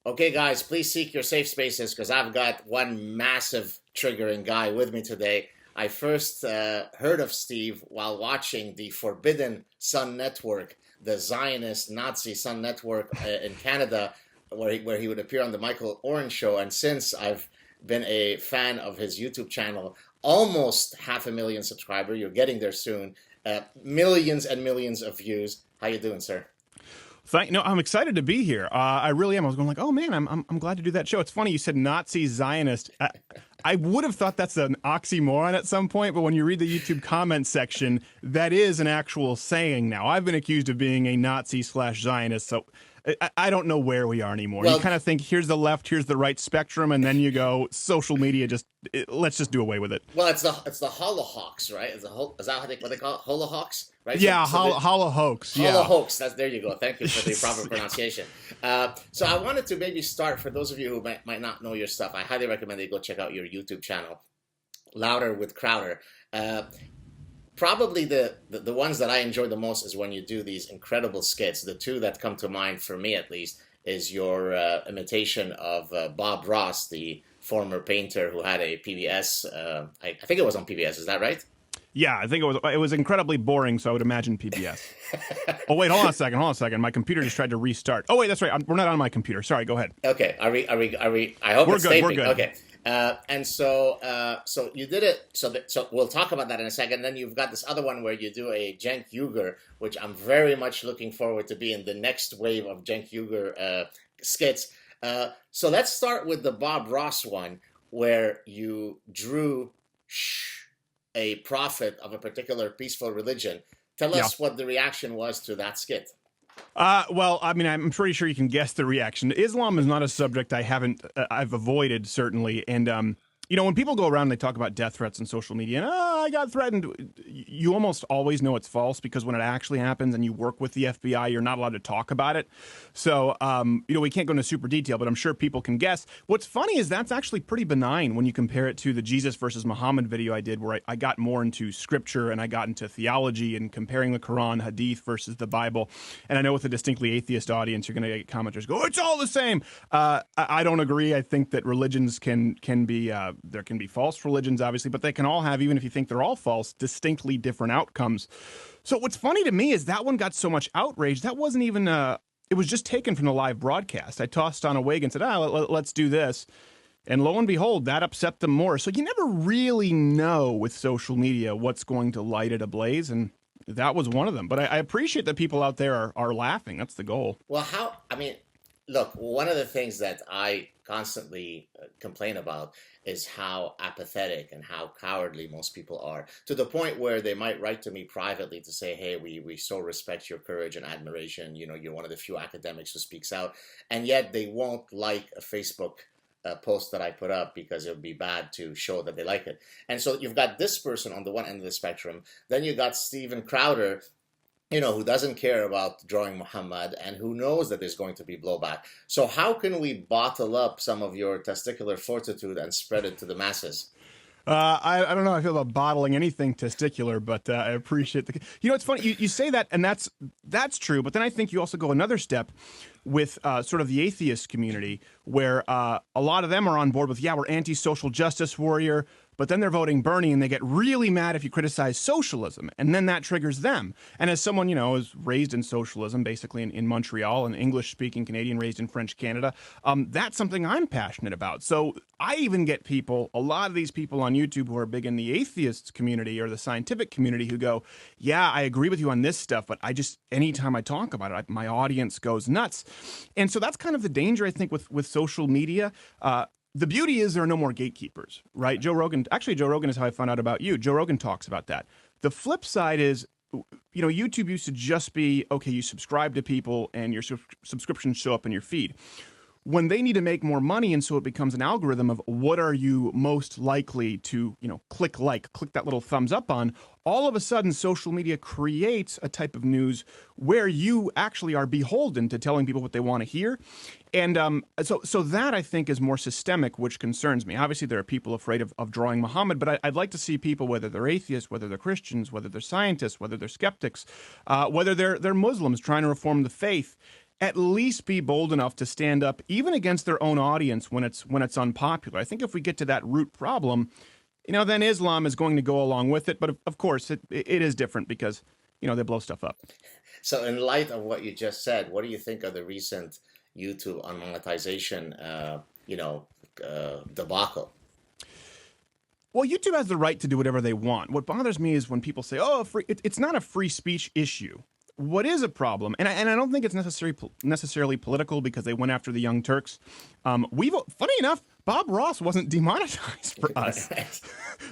Okay, guys, please seek your safe spaces because I've got one massive triggering guy with me today. I first heard of Steve while watching the Forbidden Sun Network, the Zionist Nazi Sun Network in Canada, where he would appear on the Michael Oren show. And since I've been a fan of his YouTube channel, almost 500,000 subscribers. You're getting there soon. Millions and millions of views. How you doing, sir? No, I'm excited to be here. I really am. I was going like, oh man, I'm glad to do that show. It's funny you said Nazi Zionist. I would have thought that's an oxymoron at some point, but when you read the YouTube comment section, that is an actual saying now. I've been accused of being a Nazi/Zionist, so I don't know where we are anymore. Well, you kind of think here's the left, here's the right spectrum, and then you go social media. Let's just do away with it. well, it's the Holohawks, right? Is that what they call it? Holohawks, right? Yeah, hollow hoax. Yeah. Holohawks. There you go. Thank you for the proper pronunciation. So I wanted to maybe start for those of you who might not know your stuff. I highly recommend that you go check out your YouTube channel, Louder with Crowder. Probably the ones that I enjoy the most is when you do these incredible skits. The two that come to mind for me, at least, is your imitation of Bob Ross, the former painter who had a PBS. I think it was on PBS. Is that right? Yeah, I think it was incredibly boring, so I would imagine PBS. Oh wait, hold on a second. My computer just tried to restart. Oh wait, that's right. We're not on my computer. Sorry, go ahead. Okay. Are we? I hope We're it's good. taping. We're good. Okay. And so you did it. So we'll talk about that in a second. Then you've got this other one where you do a Cenk Uygur, which I'm very much looking forward to being the next wave of Cenk Uygur skits. So let's start with the Bob Ross one, where you drew a prophet of a particular peaceful religion. Tell us what the reaction was to that skit. Well, I mean, I'm pretty sure you can guess the reaction. Islam is not a subject I've avoided, certainly. And, when people go around and they talk about death threats on social media, and, I got threatened, you almost always know it's false because when it actually happens and you work with the FBI, you're not allowed to talk about it. So, we can't go into super detail, but I'm sure people can guess. What's funny is that's actually pretty benign when you compare it to the Jesus versus Muhammad video I did, where I got more into scripture and I got into theology and comparing the Quran, Hadith versus the Bible. And I know with a distinctly atheist audience, you're going to get commenters go, it's all the same. I don't agree. I think that religions can be there can be false religions, obviously, but they can all have, even if you think they're all false, distinctly different outcomes. So what's funny to me is that one got so much outrage. That wasn't even, it was just taken from the live broadcast. I tossed on a wig and said, let's do this. And lo and behold, that upset them more. So you never really know with social media what's going to light it ablaze. And that was one of them. But I appreciate that people out there are laughing. That's the goal. Well, look, one of the things that I constantly complain about is how apathetic and how cowardly most people are, to the point where they might write to me privately to say, hey, we so respect your courage and admiration. You're one of the few academics who speaks out. And yet they won't like a Facebook post that I put up because it would be bad to show that they like it. And so you've got this person on the one end of the spectrum. Then you got Steven Crowder, who doesn't care about drawing Muhammad and who knows that there's going to be blowback. So how can we bottle up some of your testicular fortitude and spread it to the masses? I don't know how I feel about bottling anything testicular, but I appreciate it's funny. You say that, and that's true. But then I think you also go another step with sort of the atheist community, where a lot of them are on board with, we're anti-social justice warrior, but then they're voting Bernie and they get really mad if you criticize socialism. And then that triggers them. And as someone, is raised in socialism, basically in Montreal, an English-speaking Canadian raised in French Canada, that's something I'm passionate about. So I even get a lot of these people on YouTube who are big in the atheist community or the scientific community who go, yeah, I agree with you on this stuff, but anytime I talk about it, my audience goes nuts. And so that's kind of the danger, I think, with social media. The beauty is there are no more gatekeepers, right? Joe Rogan is how I found out about you. Joe Rogan talks about that. The flip side is, YouTube used to just be, okay, you subscribe to people and your subscriptions show up in your feed. When they need to make more money, and so it becomes an algorithm of what are you most likely to, click that little thumbs up on, all of a sudden social media creates a type of news where you actually are beholden to telling people what they want to hear. And so that, I think, is more systemic, which concerns me. Obviously, there are people afraid of drawing Muhammad, but I'd like to see people, whether they're atheists, whether they're Christians, whether they're scientists, whether they're skeptics, whether they're Muslims trying to reform the faith, at least be bold enough to stand up even against their own audience when it's unpopular. I think if we get to that root problem, then Islam is going to go along with it. But of course, it is different because, they blow stuff up. So, in light of what you just said, what do you think of the recent YouTube unmonetization, debacle? Well, YouTube has the right to do whatever they want. What bothers me is when people say, "Oh, it's not a free speech issue." What is a problem, and I don't think it's necessarily political because they went after the Young Turks. Funny enough, Bob Ross wasn't demonetized for us.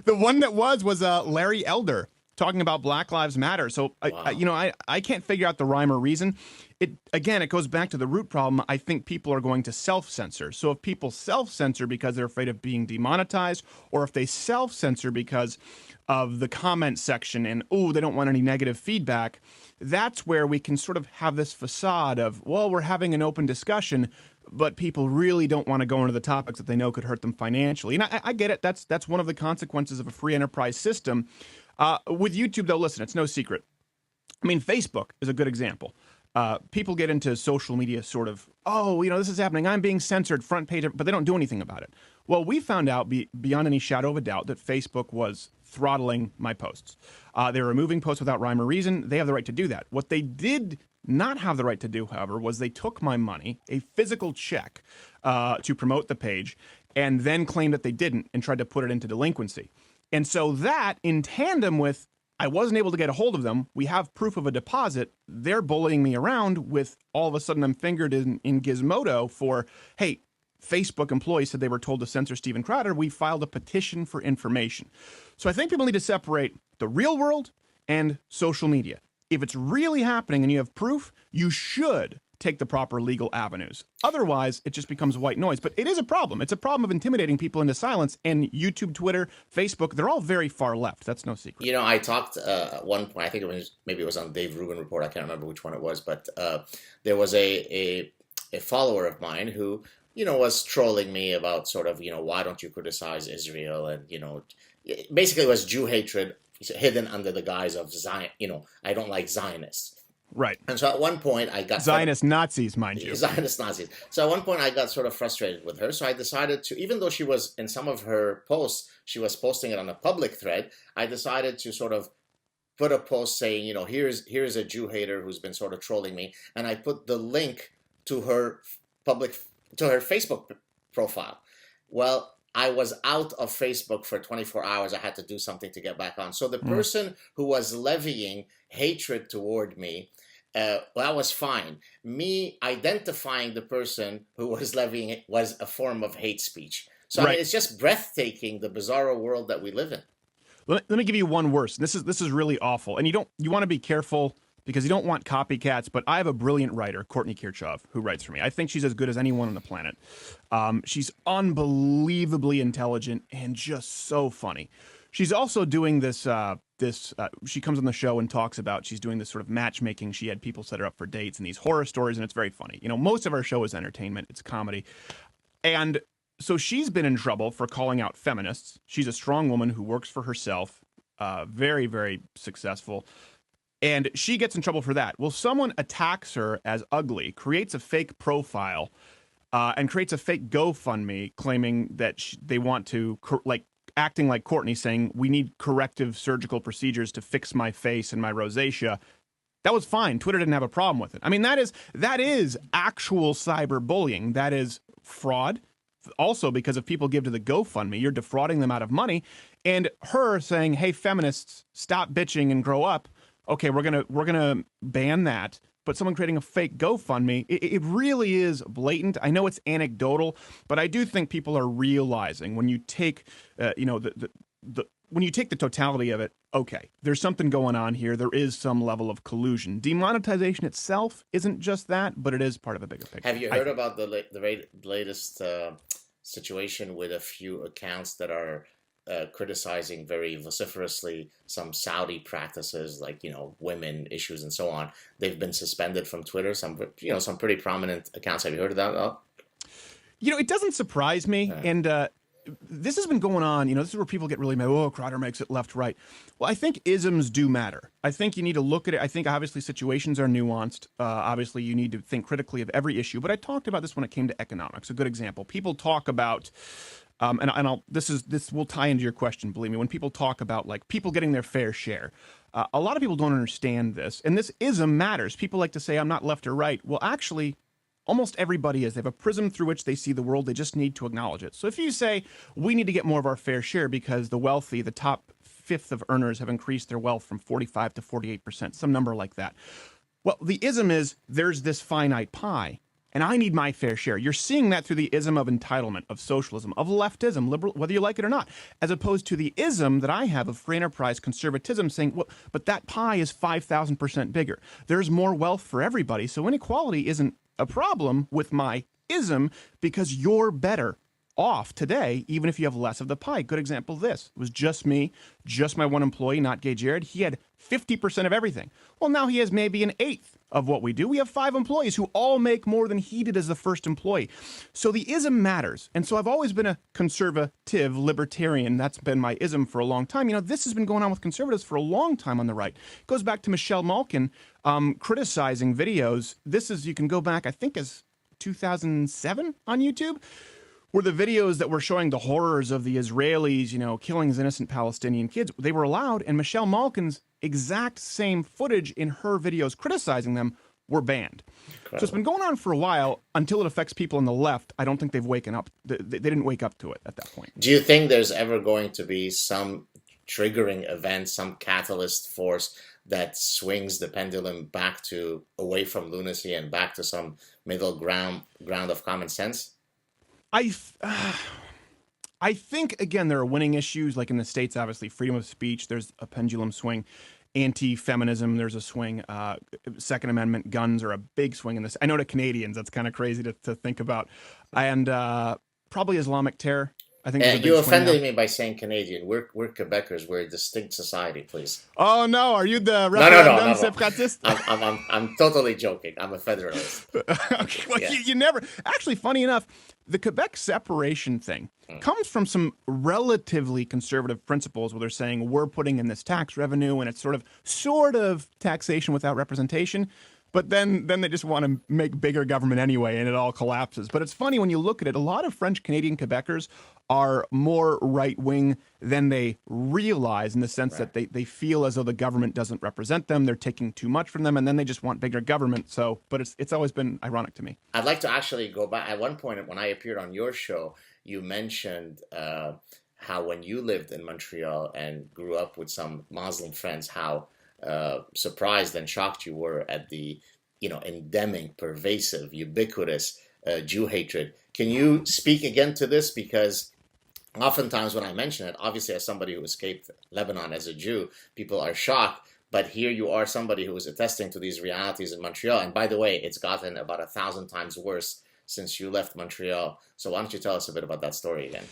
The one that was Larry Elder talking about Black Lives Matter. So Wow. I can't figure out the rhyme or reason. It goes back to the root problem. I think people are going to self-censor. So if people self-censor because they're afraid of being demonetized, or if they self-censor because of the comment section and they don't want any negative feedback, that's where we can sort of have this facade of, well, we're having an open discussion, but people really don't want to go into the topics that they know could hurt them financially. And I get it. That's one of the consequences of a free enterprise system. With YouTube, though, listen, it's no secret. I mean, Facebook is a good example. People get into social media sort of, this is happening. I'm being censored, front page, but they don't do anything about it. Well, we found out beyond any shadow of a doubt that Facebook was throttling my posts. They were removing posts without rhyme or reason. They have the right to do that. What they did not have the right to do, however, was they took my money, a physical check, to promote the page, and then claimed that they didn't and tried to put it into delinquency. And so that, in tandem with I wasn't able to get a hold of them, we have proof of a deposit, they're bullying me around with all of a sudden I'm fingered in Gizmodo for, hey, Facebook employees said they were told to censor Steven Crowder. We filed a petition for information. So I think people need to separate the real world and social media. If it's really happening and you have proof, you should take the proper legal avenues. Otherwise, it just becomes white noise. But it is a problem. It's a problem of intimidating people into silence. And YouTube, Twitter, Facebook, they're all very far left. That's no secret. I talked at one point, I think maybe it was on Dave Rubin Report, I can't remember which one it was, but there was a follower of mine who, was trolling me about sort of, why don't you criticize Israel? And, basically it was Jew hatred hidden under the guise of Zion, I don't like Zionists. Right. And so at one point I got Zionist Nazis, mind you. Zionist Nazis. So at one point I got sort of frustrated with her. So I decided to, even though she was in some of her posts, she was posting it on a public thread, I decided to sort of put a post saying, here's a Jew hater who's been sort of trolling me. And I put the link to her Facebook profile. Well, I was out of Facebook for 24 hours. I had to do something to get back on. So the person who was levying hatred toward me, that was fine. Me identifying the person who was levying it was a form of hate speech. So I mean, it's just breathtaking, the bizarro world that we live in. Let me give you one worse. This is really awful. And you want to be careful because you don't want copycats, but I have a brilliant writer, Courtney Kirchhoff, who writes for me. I think she's as good as anyone on the planet. She's unbelievably intelligent and just so funny. She's also doing this, she comes on the show and talks about, she's doing this sort of matchmaking. She had people set her up for dates and these horror stories, and it's very funny. Most of our show is entertainment. It's comedy. And so she's been in trouble for calling out feminists. She's a strong woman who works for herself, very, very successful. And she gets in trouble for that. Well, someone attacks her as ugly, creates a fake profile, and creates a fake GoFundMe claiming that they want to, acting like Courtney, saying, we need corrective surgical procedures to fix my face and my rosacea. That was fine. Twitter didn't have a problem with it. I mean, that is actual cyberbullying. That is fraud. Also, because if people give to the GoFundMe, you're defrauding them out of money. And her saying, hey, feminists, stop bitching and grow up. Okay, we're gonna ban that. But someone creating a fake GoFundMe, it really is blatant. I know it's anecdotal, but I do think people are realizing when you take, when you take the totality of it, okay, there's something going on here. There is some level of collusion. Demonetization itself isn't just that, but it is part of a bigger picture. Have you heard about the latest situation with a few accounts that are criticizing very vociferously some Saudi practices, like women issues and so on? They've been suspended from Twitter. Some pretty prominent accounts. Have you heard of that at all? It doesn't surprise me, and this has been going on. This is where people get really mad. Oh, Crowder makes it left, right. Well, I think isms do matter. I think you need to look at it. I think obviously situations are nuanced. Obviously, you need to think critically of every issue. But I talked about this when it came to economics. A good example. People talk about, this will tie into your question. Believe me, when people talk about like people getting their fair share, a lot of people don't understand this. And this ism matters. People like to say I'm not left or right. Well, actually, almost everybody is. They have a prism through which they see the world. They just need to acknowledge it. So if you say we need to get more of our fair share because the wealthy, the top fifth of earners have increased their wealth from 45 to 48%, some number like that. Well, the ism is there's this finite pie and I need my fair share. You're seeing that through the ism of entitlement, of socialism, of leftism, liberal, whether you like it or not, as opposed to the ism that I have of free enterprise conservatism saying, well, but that pie is 5,000% bigger. There's more wealth for everybody. So inequality isn't a problem with my ism because you're better off today, even if you have less of the pie. Good example of this. It was just me, just my one employee, not Gay Jared. He had 50% of everything. Well, now he has maybe an eighth of what we do. We have 5 employees who all make more than he did as the first employee. So the ism matters. And so I've always been a conservative libertarian. That's been my ism for a long time. This has been going on with conservatives for a long time on the right. It goes back to Michelle Malkin criticizing videos. You can go back, I think, as 2007 on YouTube, were the videos that were showing the horrors of the Israelis, killing innocent Palestinian kids. They were allowed, and Michelle Malkin's exact same footage in her videos criticizing them were banned. Incredible. So it's been going on for a while until it affects people on the left. I don't think they've waken up. They didn't wake up to it at that point. Do you think there's ever going to be some triggering event, some catalyst force that swings the pendulum back to away from lunacy and back to some middle ground of common sense? I think, again, there are winning issues, like in the States, obviously, freedom of speech, there's a pendulum swing. Anti-feminism, there's a swing. Second Amendment, guns are a big swing in this. I know to Canadians, that's kind of crazy to think about. And probably Islamic terror. I think you offended me by saying Canadian. We're Quebecers. We're a distinct society, please. Oh no, are you the referendum separatist? I'm totally joking. I'm a federalist. Okay, well, yeah. you never actually. Funny enough, the Quebec separation thing comes from some relatively conservative principles where they're saying we're putting in this tax revenue and it's sort of taxation without representation. But then they just want to make bigger government anyway, and it all collapses. But it's funny when you look at it, a lot of French Canadian Quebecers are more right-wing than they realize in the sense that they feel as though the government doesn't represent them, they're taking too much from them, and then they just want bigger government. So, but it's always been ironic to me. I'd like to actually go back. At one point when I appeared on your show, you mentioned how when you lived in Montreal and grew up with some Muslim friends, how surprised and shocked you were at the endemic, pervasive, ubiquitous Jew hatred. Can you speak again to this? Because oftentimes when I mention it, obviously as somebody who escaped Lebanon as a Jew, people are shocked. But here you are, somebody who is attesting to these realities in Montreal. And by the way, it's gotten about 1,000 times worse since you left Montreal. So why don't you tell us a bit about that story again?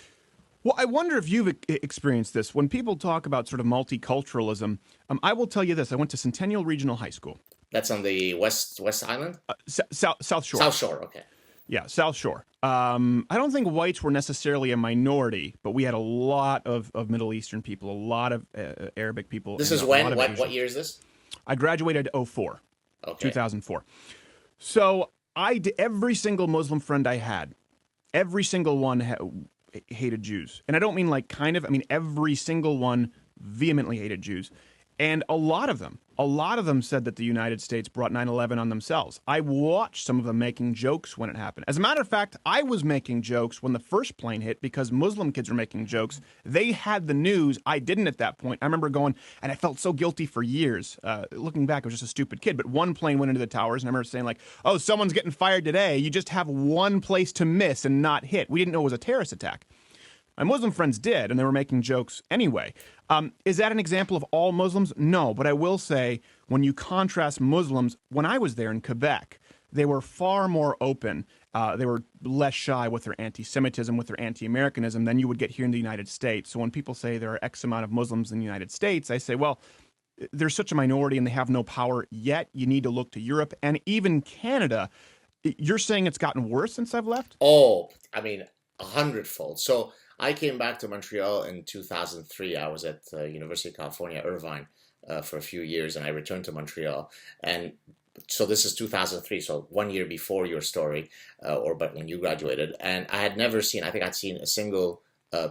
Well, I wonder if you've experienced this. When people talk about sort of multiculturalism, I will tell you this. I went to Centennial Regional High School. That's on the West Island? South Shore. South Shore, okay. Yeah, South Shore. I don't think whites were necessarily a minority, but we had a lot of Middle Eastern people, a lot of Arabic people. This is when? What year is this? I graduated 2004. So every single Muslim friend I had, every single one hated Jews. And I don't mean like kind of, I mean every single one vehemently hated Jews. And a lot of them said that the United States brought 9/11 on themselves. I watched some of them making jokes when it happened. As a matter of fact, I was making jokes when the first plane hit because Muslim kids were making jokes. They had the news. I didn't at that point. I remember going, and I felt so guilty for years. Looking back, I was just a stupid kid. But one plane went into the towers, and I remember saying like, oh, someone's getting fired today. You just have one place to miss and not hit. We didn't know it was a terrorist attack. My Muslim friends did, and they were making jokes anyway. Is that an example of all Muslims? No, but I will say when you contrast Muslims, when I was there in Quebec, they were far more open. They were less shy with their anti-Semitism, with their anti-Americanism than you would get here in the United States. So when people say there are X amount of Muslims in the United States, I say, well, they're such a minority and they have no power yet. You need to look to Europe and even Canada. You're saying it's gotten worse since I've left? Oh, I mean, 100-fold. So I came back to Montreal in 2003. I was at University of California, Irvine, for a few years, and I returned to Montreal. And so this is 2003, so 1 year before your story, or but when you graduated. And I had never seen, I think I'd seen a single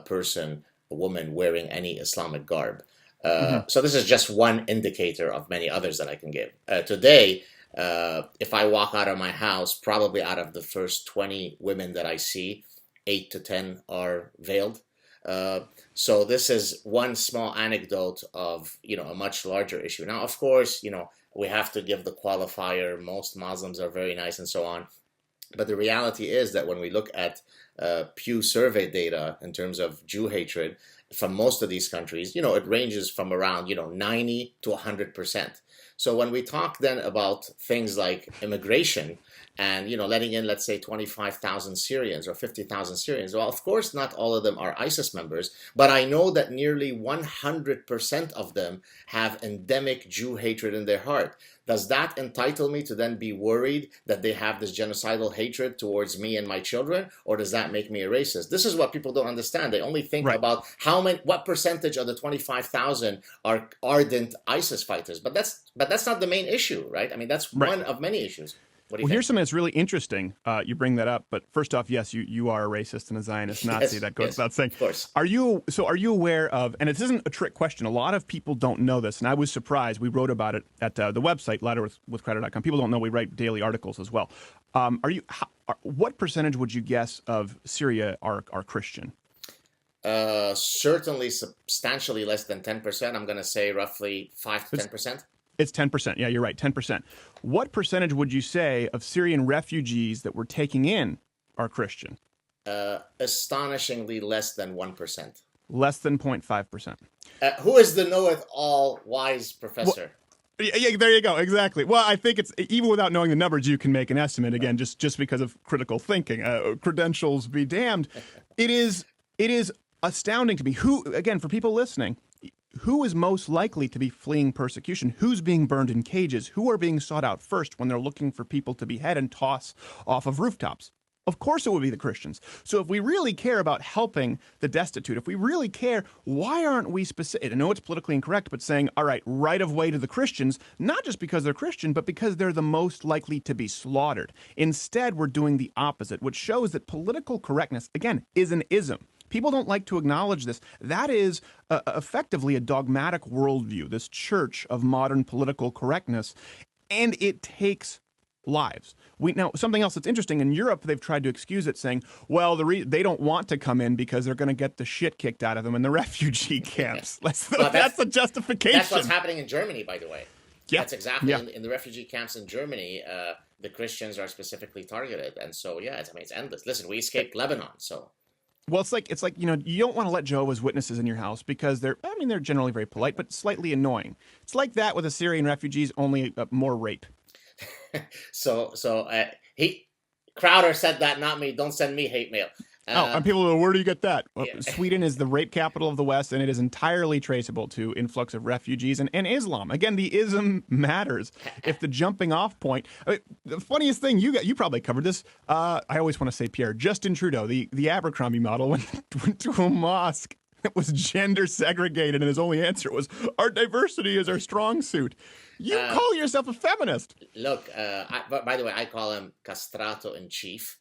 person, a woman wearing any Islamic garb. Hmm. So this is just one indicator of many others that I can give. Today, if I walk out of my house, probably out of the first 20 women that I see, 8 to 10 are veiled. Uh, so this is one small anecdote of a much larger issue. Now, of course, we have to give the qualifier. Most Muslims are very nice and so on. But the reality is that when we look at Pew survey data in terms of Jew hatred from most of these countries, it ranges from around 90 to 100%. So when we talk then about things like immigration and letting in, let's say, 25,000 Syrians or 50,000 Syrians, well, of course not all of them are ISIS members, but I know that nearly 100% of them have endemic Jew hatred in their heart. Does that entitle me to then be worried that they have this genocidal hatred towards me and my children, or does that make me a racist? This is what people don't understand. They only think Right. about what percentage of the 25,000 are ardent ISIS fighters. But that's not the main issue, right? I mean, that's Right. one of many issues. What do you Well, here's think? something that's really interesting. You bring that up, but first off, yes, you are a racist and a Zionist Nazi. Yes, That goes yes, without saying. of course. Are you aware of? And it isn't a trick question. A lot of people don't know this, and I was surprised. We wrote about it at the website ladderwithcrowder.com. People don't know we write daily articles as well. What percentage would you guess of Syria are Christian? Certainly substantially less than 10%. I'm going to say roughly 5 to It's 10%. it's 10%. Yeah, you're right. 10%. What percentage would you say of Syrian refugees that we're taking in are Christian? Astonishingly less than 1%. Less than 0.5%. Who is the know-it-all wise professor? Yeah, there you go. Exactly. Well, I think it's even without knowing the numbers, you can make an estimate. Again, just because of critical thinking, credentials be damned. It is astounding to me. Who, again, for people listening, who is most likely to be fleeing persecution? Who's being burned in cages? Who are being sought out first when they're looking for people to behead and toss off of rooftops? Of course it would be the Christians. So if we really care about helping the destitute, if we really care, why aren't we specific? I know it's politically incorrect, but saying, all right, right of way to the Christians, not just because they're Christian, but because they're the most likely to be slaughtered. Instead, we're doing the opposite, which shows that political correctness, again, is an ism. People don't like to acknowledge this. That is effectively a dogmatic worldview, this church of modern political correctness, and it takes lives. Now, something else that's interesting, in Europe, they've tried to excuse it, saying, well, they don't want to come in because they're going to get the shit kicked out of them in the refugee camps. Well, That's a justification. that's what's happening in Germany, by the way. Yeah. That's exactly Yeah. in the refugee camps in Germany. The Christians are specifically targeted, and so yeah, it's endless. Listen, we escaped Lebanon, so Well, it's like you don't want to let Jehovah's Witnesses in your house because they're generally very polite, but slightly annoying. It's like that with Assyrian refugees, only more rape. he Crowder said that, not me. Don't send me hate mail. And people go, where do you get that? Well, Yeah. Sweden is the rape capital of the West, and it is entirely traceable to influx of refugees and Islam. Again, the ism matters. If the jumping off point, the funniest thing you probably covered this. I always want to say Pierre Justin Trudeau, the Abercrombie model, went to a mosque that was gender segregated, and his only answer was, "Our diversity is our strong suit." You call yourself a feminist? Look, by the way, I call him castrato in chief.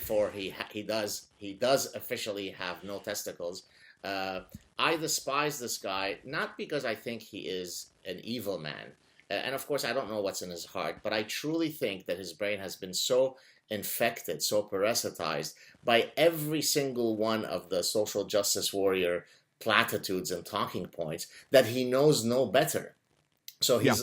For he does officially have no testicles. I despise this guy not because I think he is an evil man, and of course I don't know what's in his heart, but I truly think that his brain has been so infected, so parasitized by every single one of the social justice warrior platitudes and talking points that he knows no better. So Yeah.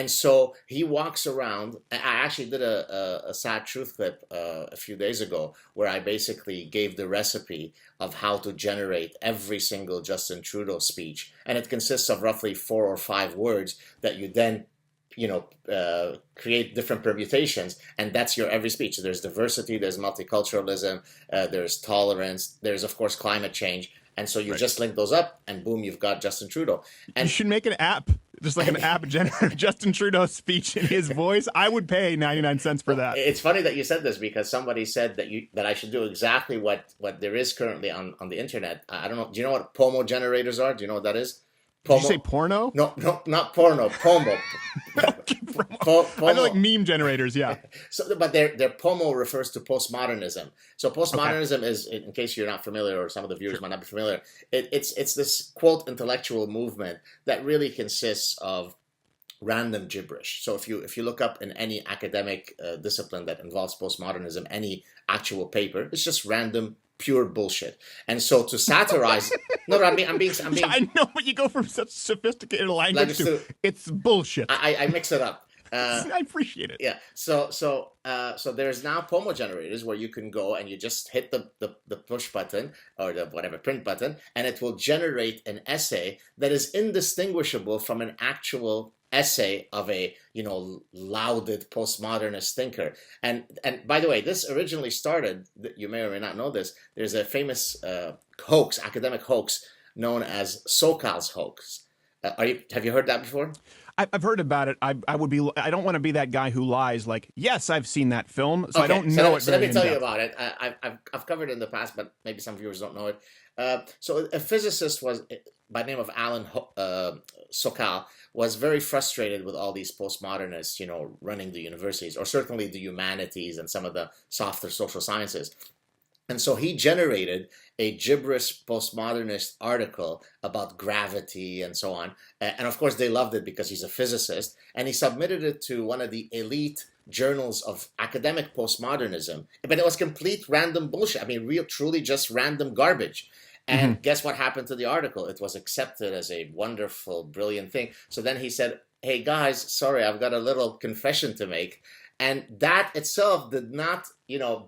so he walks around. I actually did a sad truth clip a few days ago where I basically gave the recipe of how to generate every single Justin Trudeau speech, and it consists of roughly 4 or 5 words that you then create different permutations, and that's your every speech. There's diversity, there's multiculturalism, there's tolerance, there's of course climate change. And so you Right. just link those up, and boom, you've got Justin Trudeau. You And should make an app. Just like an app generator, Justin Trudeau's speech in his voice. I would pay 99 cents for Well, that. it's funny that you said this because somebody said that I should do exactly what there is currently on the internet. I don't know. Do you know what POMO generators are? Do you know what that is? Did you say POMO? porno? No, no, not porno. POMO. I know like POMO. meme generators, yeah. So, but their POMO refers to postmodernism. So Okay. postmodernism is, in case you're not familiar, or some of the viewers Sure. might not be familiar, it's this quote intellectual movement that really consists of random gibberish. So if you look up in any academic discipline that involves postmodernism, any actual paper, it's just random pure bullshit. And so to satirize, no, I'm being Yeah, I know, but you go from such sophisticated language to to it's bullshit. I mix it up. I appreciate it. Yeah. So there's now POMO generators where you can go and you just hit the push button or the whatever print button, and it will generate an essay that is indistinguishable from an actual essay of a lauded postmodernist thinker. And by the way, this originally started. You may or may not know this. There's a famous hoax, academic hoax, known as SoCal's hoax. Have you heard that before? I've heard about it. I would be. I don't want to be that guy who lies. Like, yes, I've seen that film, so I don't know it. So let very me tell in you depth. about it. I've covered it in the past, but maybe some viewers don't know it. So a physicist was by the name of Sokal was very frustrated with all these postmodernists, running the universities, or certainly the humanities and some of the softer social sciences. And so he generated a gibberish postmodernist article about gravity and so on. And of course, they loved it because he's a physicist. And he submitted it to one of the elite journals of academic postmodernism. But it was complete random bullshit. I mean, real, truly just random garbage. And guess what happened to the article? It was accepted as a wonderful, brilliant thing. So then he said, hey, guys, sorry, I've got a little confession to make. And that itself did not,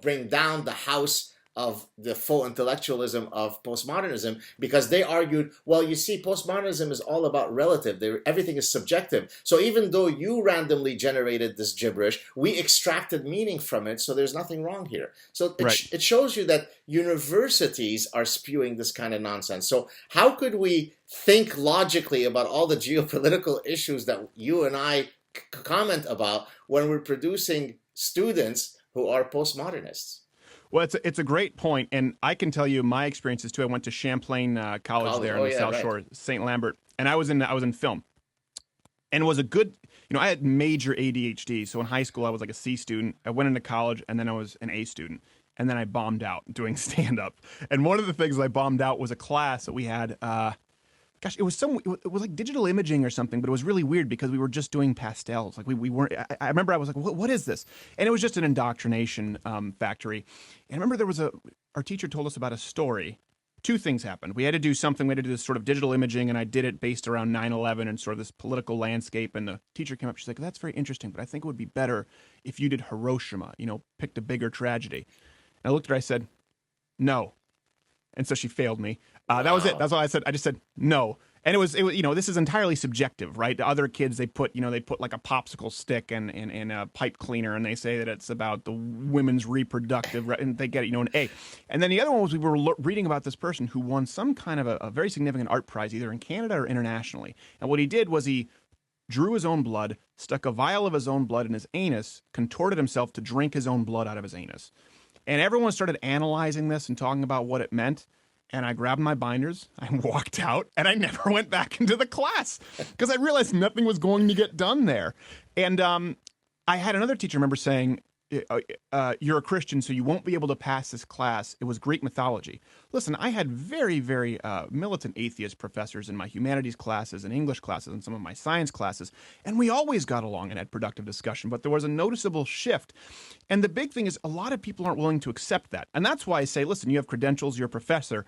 bring down the house of the full intellectualism of postmodernism, because they argued, well, you see, postmodernism is all about relative. Everything is subjective. So even though you randomly generated this gibberish, we extracted meaning from it, so there's nothing wrong here. So it shows you that universities are spewing this kind of nonsense. So how could we think logically about all the geopolitical issues that you and I comment about when we're producing students who are postmodernists? Well, it's a great point, and I can tell you my experiences too. I went to Champlain College there in the South Shore, St. Lambert, and I was in film, and it was a good. I had major ADHD, so in high school I was like a C student. I went into college, and then I was an A student, and then I bombed out doing stand up. And one of the things I bombed out was a class that we had. Gosh, it was like digital imaging or something, but it was really weird because we were just doing pastels. Like we weren't. I remember I was like, what is this? And it was just an indoctrination factory. And I remember our teacher told us about a story. Two things happened. We had to do something. We had to do this sort of digital imaging, and I did it based around 9/11 and sort of this political landscape. And the teacher came up. She's like, that's very interesting, but I think it would be better if you did Hiroshima. Picked a bigger tragedy. And I looked at her. I said, no. And so she failed me. That was it. That's all I said. I just said no. And it was, this is entirely subjective, right? The other kids, they put like a popsicle stick and a pipe cleaner, and they say that it's about the women's reproductive, and they get, an A. And then the other one was we were reading about this person who won some kind of a very significant art prize, either in Canada or internationally. And what he did was he drew his own blood, stuck a vial of his own blood in his anus, contorted himself to drink his own blood out of his anus. And everyone started analyzing this and talking about what it meant. And I grabbed my binders, I walked out, and I never went back into the class because I realized nothing was going to get done there. And I had another teacher remember saying, you're a Christian, so you won't be able to pass this class. It was Greek mythology. Listen, I had very, very militant atheist professors in my humanities classes and English classes and some of my science classes, and we always got along and had productive discussion, but there was a noticeable shift. And the big thing is a lot of people aren't willing to accept that. And that's why I say, listen, you have credentials, you're a professor,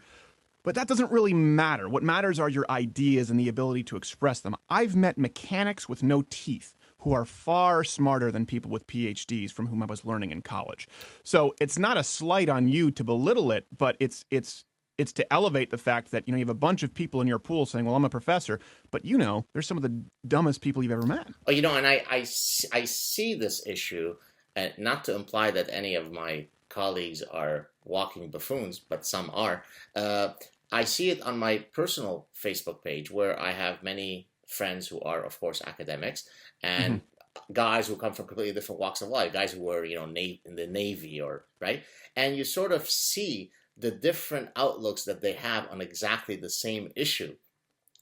but that doesn't really matter. What matters are your ideas and the ability to express them. I've met mechanics with no teeth who are far smarter than people with PhDs from whom I was learning in college. So it's not a slight on you to belittle it, but it's to elevate the fact that you have a bunch of people in your pool saying, well, I'm a professor, but there's some of the dumbest people you've ever met. Oh, and I see this issue, not to imply that any of my colleagues are walking buffoons, but some are. I see it on my personal Facebook page where I have many friends who are, of course, academics, Hmm. and guys who come from completely different walks of life, guys who were, in the Navy, or right, and you sort of see the different outlooks that they have on exactly the same issue,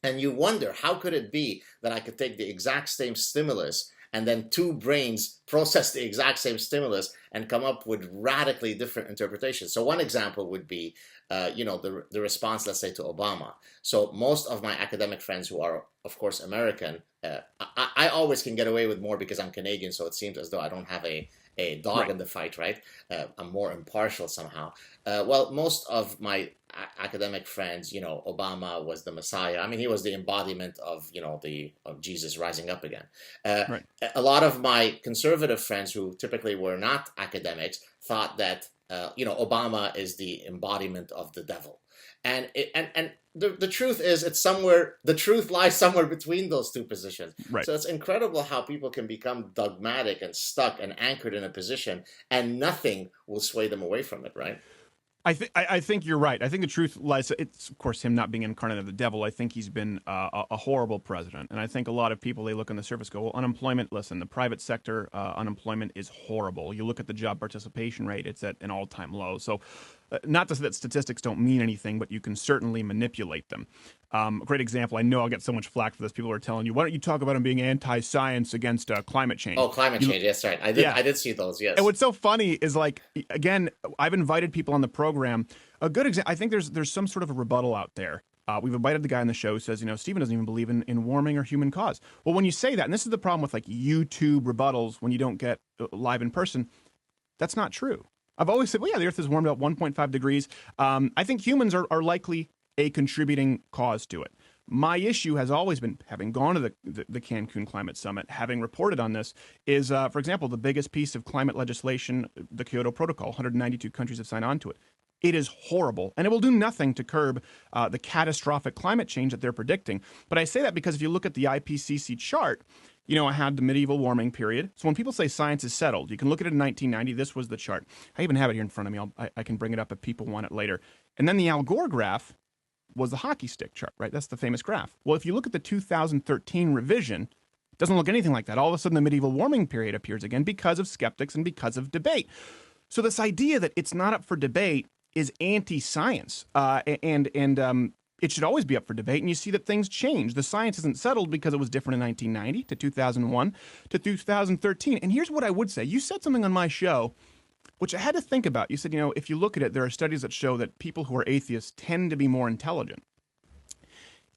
and you wonder, how could it be that I could take the exact same stimulus and then two brains process the exact same stimulus and come up with radically different interpretations? So one example would be, the response, let's say, to Obama. So most of my academic friends who are, of course, American, I always can get away with more because I'm Canadian, so it seems as though I don't have a dog Right. in the fight, right? I'm more impartial somehow. Well, most of my academic friends, Obama was the Messiah. I mean, he was the embodiment of, of Jesus rising up again. Uh, Right. a lot of my conservative friends, who typically were not academics, thought that, Obama is the embodiment of the devil. And the truth is, the truth lies somewhere between those two positions. Right. So it's incredible how people can become dogmatic and stuck and anchored in a position, and nothing will sway them away from it, right? I think you're right. I think the truth lies. It's of course him not being incarnate of the devil. I think he's been a horrible president, and I think a lot of people, they look on the surface, go, well, unemployment. Listen, the private sector unemployment is horrible. You look at the job participation rate; it's at an all-time low. So, not to say that statistics don't mean anything, but you can certainly manipulate them. A great example. I know I'll get so much flack for this. People are telling you, why don't you talk about him being anti-science against climate change? Oh, climate You, change. Yes, right. I did. yeah. I did see those. And Yes. what's so funny is, like, again, I've invited people on the program. A good example, I think there's some sort of a rebuttal out there. We've invited the guy on the show who says, Stephen doesn't even believe in warming or human cause. Well, when you say that, and this is the problem with like YouTube rebuttals when you don't get live in person, that's not true. I've always said, well, yeah, the Earth has warmed up 1.5 degrees. I think humans are likely a contributing cause to it. My issue has always been, having gone to the Cancun Climate Summit, having reported on this, is, for example, the biggest piece of climate legislation, the Kyoto Protocol. 192 countries have signed on to it. It is horrible, and it will do nothing to curb the catastrophic climate change that they're predicting. But I say that because if you look at the IPCC chart, I had the medieval warming period. So when people say science is settled, you can look at it in 1990. This was the chart. I even have it here in front of me. I can bring it up if people want it later. And then the Al Gore graph was the hockey stick chart, right? That's the famous graph. Well, if you look at the 2013 revision, it doesn't look anything like that. All of a sudden, the medieval warming period appears again because of skeptics and because of debate. So this idea that it's not up for debate is anti-science, and it should always be up for debate. And you see that things change. The science isn't settled because it was different in 1990 to 2001 to 2013. And here's what I would say. You said something on my show which I had to think about. You said, if you look at it, there are studies that show that people who are atheists tend to be more intelligent.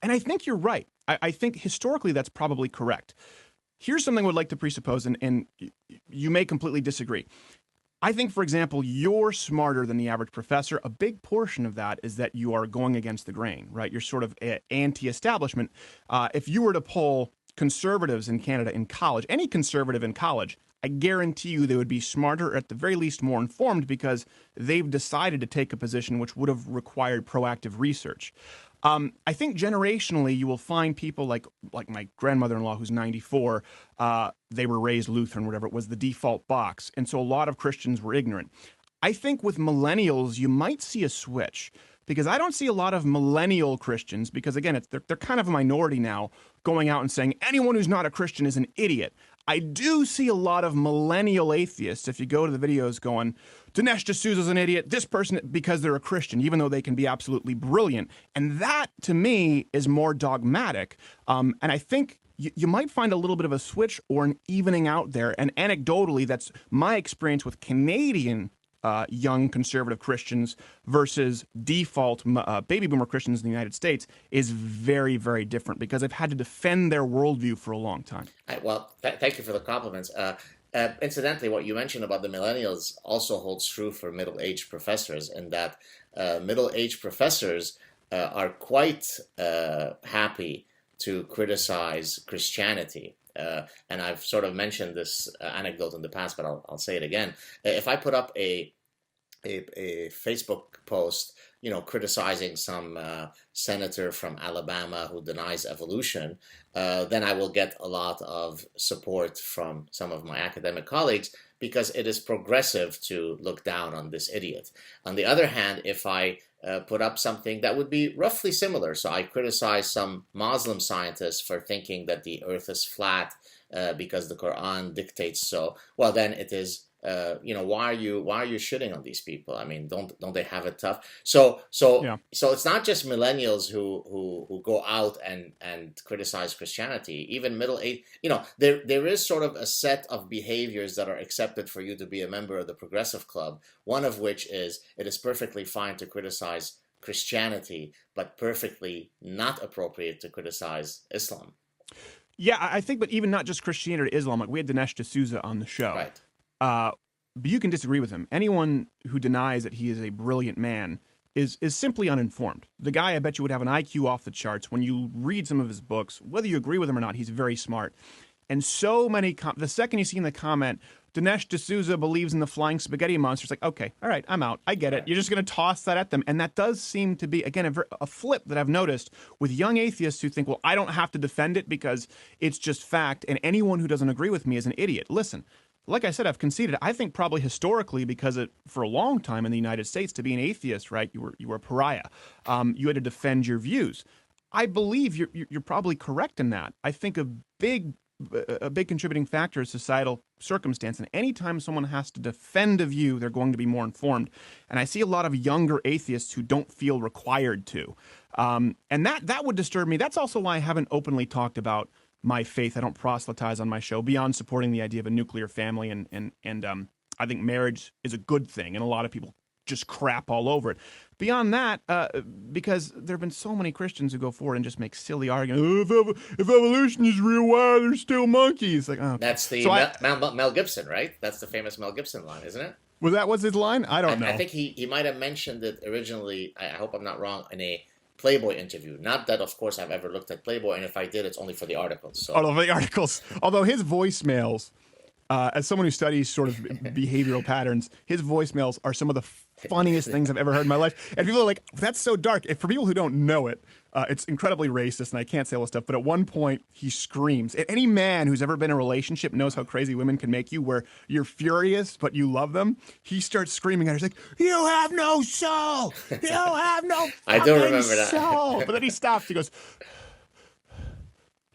And I think you're right. I think historically that's probably correct. Here's something I would like to presuppose, and you may completely disagree. I think, for example, you're smarter than the average professor. A big portion of that is that you are going against the grain, right? You're sort of anti-establishment. If you were to poll conservatives in Canada in college, any conservative in college, I guarantee you they would be smarter, or at the very least more informed, because they've decided to take a position which would have required proactive research. I think generationally you will find people like my grandmother-in-law, who's 94. They were raised Lutheran, whatever it was, the default box. And so a lot of Christians were ignorant. I think with millennials, you might see a switch, because I don't see a lot of millennial Christians, because again, they're kind of a minority now, going out and saying anyone who's not a Christian is an idiot. I do see a lot of millennial atheists, if you go to the videos, going, Dinesh D'Souza's an idiot, this person, because they're a Christian, even though they can be absolutely brilliant. And that, to me, is more dogmatic. And I think you might find a little bit of a switch or an evening out there. And anecdotally, that's my experience with Canadian young conservative Christians versus default baby boomer Christians in the United States is very, very different, because they've had to defend their worldview for a long time. Well, thank you for the compliments. Incidentally, what you mentioned about the millennials also holds true for middle-aged professors, in that middle-aged professors are quite happy to criticize Christianity. And I've sort of mentioned this anecdote in the past, but I'll say it again. If I put up a a Facebook post, criticizing some senator from Alabama who denies evolution, then I will get a lot of support from some of my academic colleagues because it is progressive to look down on this idiot. On the other hand, if I put up something that would be roughly similar, so I criticize some Muslim scientists for thinking that the Earth is flat because the Quran dictates so, well, then it is why are you shitting on these people? I mean, don't they have it tough? Yeah. So it's not just millennials who go out and criticize Christianity. Even middle age, there is sort of a set of behaviors that are accepted for you to be a member of the progressive club. One of which is it is perfectly fine to criticize Christianity, but perfectly not appropriate to criticize Islam. Yeah, I think, but even not just Christianity or Islam. Like we had Dinesh D'Souza on the show. Right. But you can disagree with him. Anyone who denies that he is a brilliant man is simply uninformed. The guy, I bet you, would have an IQ off the charts. When you read some of his books, whether you agree with him or not, he's very smart. And so many, the second you see in the comment, Dinesh D'Souza believes in the flying spaghetti monster, it's like, okay, all right, I'm out. I get it. You're just going to toss that at them. And that does seem to be, again, a flip that I've noticed with young atheists who think, well, I don't have to defend it because it's just fact. And anyone who doesn't agree with me is an idiot. Listen, like I said, I've conceded. I think probably historically, because for a long time in the United States, to be an atheist, right, you were a pariah. You had to defend your views. I believe you're probably correct in that. I think a big contributing factor is societal circumstance. And anytime someone has to defend a view, they're going to be more informed. And I see a lot of younger atheists who don't feel required to. And that would disturb me. That's also why I haven't openly talked about my faith. I don't proselytize on my show beyond supporting the idea of a nuclear family. And I think marriage is a good thing. And a lot of people just crap all over it. Beyond that, because there have been so many Christians who go forward and just make silly arguments. Oh, if evolution is real, why are there still monkeys? Like, oh, okay. That's the Mel Gibson, right? That's the famous Mel Gibson line, isn't it? Was his line? I don't know. I think he might have mentioned it originally. I hope I'm not wrong, in a Playboy interview. Not that, of course, I've ever looked at Playboy, and if I did, it's only for the articles. So. Although the articles, although his voicemails, as someone who studies sort of behavioral patterns, his voicemails are some of the funniest things I've ever heard in my life. And people are like, that's so dark. For people who don't know it, it's incredibly racist, and I can't say all this stuff, but at one point, he screams. Any man who's ever been in a relationship knows how crazy women can make you, where you're furious, but you love them. He starts screaming at her. He's like, you have no soul! You have no I do remember soul! that. But then he stops. He goes,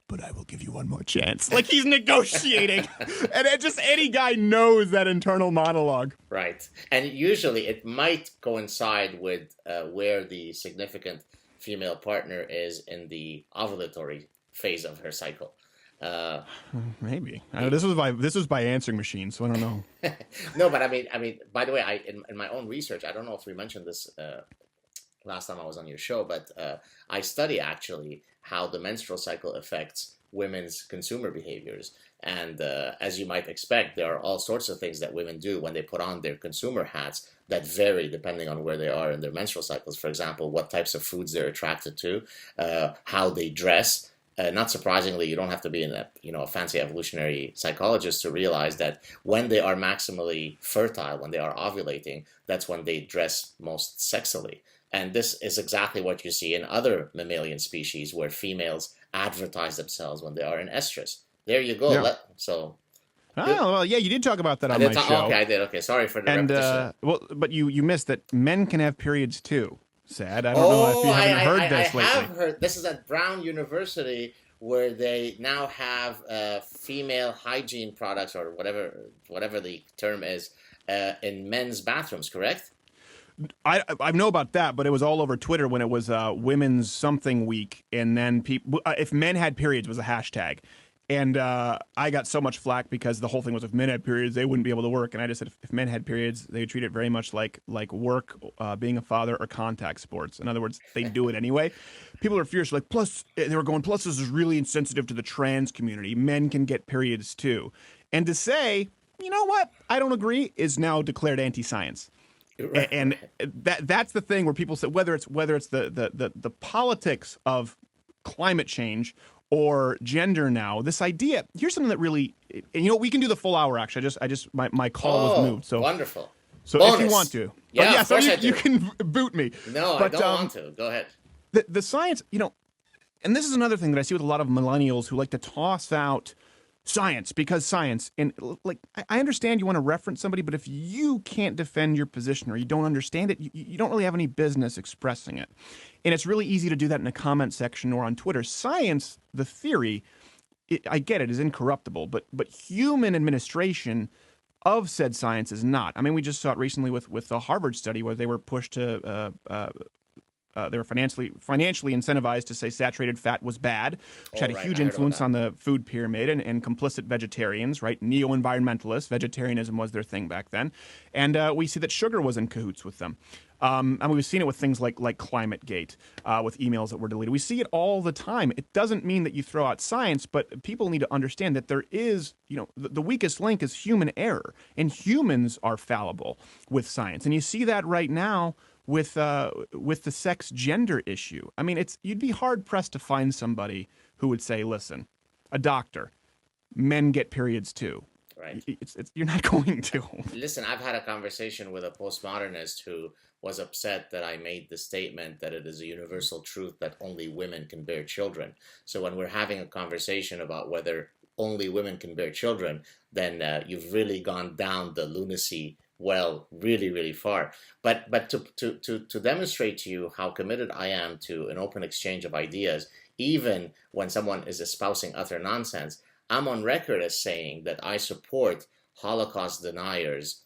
but I will give you one more chance. Like he's negotiating. And just any guy knows that internal monologue. Right. And usually it might coincide with where the significant female partner is in the ovulatory phase of her cycle. Maybe. This was by answering machine, so I don't know. No, but I mean, by the way, in my own research, I don't know if we mentioned this last time I was on your show, but I study actually how the menstrual cycle affects women's consumer behaviors. And as you might expect, there are all sorts of things that women do when they put on their consumer hats that vary depending on where they are in their menstrual cycles. For example, what types of foods they're attracted to, how they dress. Not surprisingly, you don't have to be a fancy evolutionary psychologist to realize that when they are maximally fertile, when they are ovulating, that's when they dress most sexily. And this is exactly what you see in other mammalian species where females advertise themselves when they are in estrus. There you go. Yeah. Well, yeah, you did talk about that on my show. Okay, I did. Okay, sorry for the repetition. But you missed that men can have periods too. Sad. I don't know if you haven't heard this lately. I have heard. This is at Brown University where they now have female hygiene products or whatever the term is in men's bathrooms. Correct? I know about that, but it was all over Twitter when it was Women's Something Week, and then people, if men had periods was a hashtag, and I got so much flack because the whole thing was if men had periods they wouldn't be able to work, and I just said if men had periods they would treat it very much like work, being a father, or contact sports. In other words, they do it anyway. People are furious, like plus they were going plus this is really insensitive to the trans community. Men can get periods too, and to say you know what I don't agree is now declared anti-science. Right. And that's the thing where people say whether it's the politics of climate change or gender now, this idea. Here's something that really, and we can do the full hour. Actually, I just my call was moved. So wonderful. So if you want Bonus. to, but Yeah, yeah, of so course I you do. can boot me. No, I But don't want to. Go ahead. the science, and this is another thing that I see with a lot of millennials who like to toss out science because science. And like, I understand you want to reference somebody, but if you can't defend your position or you don't understand it, you don't really have any business expressing it. And it's really easy to do that in a comment section or on Twitter. Science, the theory, I get it, is incorruptible, but human administration of said science is not. I mean, we just saw it recently with the Harvard study where they were pushed to they were financially incentivized to say saturated fat was bad, which All had a right, huge I heard about influence that. on the food pyramid and complicit vegetarians, right? Neo-environmentalists, vegetarianism was their thing back then, and we see that sugar was in cahoots with them. And we've seen it with things like ClimateGate, with emails that were deleted. We see it all the time. It doesn't mean that you throw out science, but people need to understand that there is, the weakest link is human error, and humans are fallible with science. And you see that right now with the sex gender issue. I mean, you'd be hard pressed to find somebody who would say, "Listen, a doctor, men get periods too." Right. You're not going to. Listen, I've had a conversation with a postmodernist who was upset that I made the statement that it is a universal truth that only women can bear children. So when we're having a conversation about whether only women can bear children, then you've really gone down the lunacy well really, really far. But to demonstrate to you how committed I am to an open exchange of ideas, even when someone is espousing utter nonsense, I'm on record as saying that I support Holocaust deniers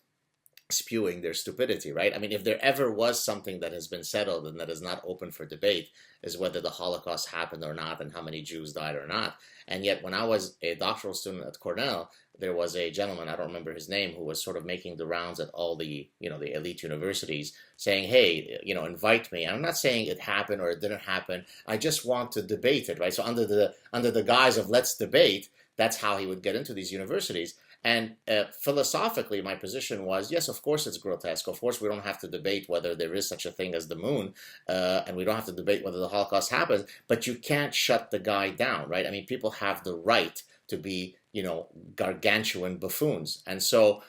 spewing their stupidity, right? I mean, if there ever was something that has been settled and that is not open for debate, is whether the Holocaust happened or not and how many Jews died or not. And yet, when I was a doctoral student at Cornell, there was a gentleman, I don't remember his name, who was sort of making the rounds at all the, the elite universities saying, hey, invite me. And I'm not saying it happened or it didn't happen. I just want to debate it, right? So under the guise of let's debate, that's how he would get into these universities. And philosophically, my position was, yes, of course it's grotesque. Of course we don't have to debate whether there is such a thing as the moon, and we don't have to debate whether the Holocaust happened, but you can't shut the guy down, right? I mean, people have the right to be, gargantuan buffoons.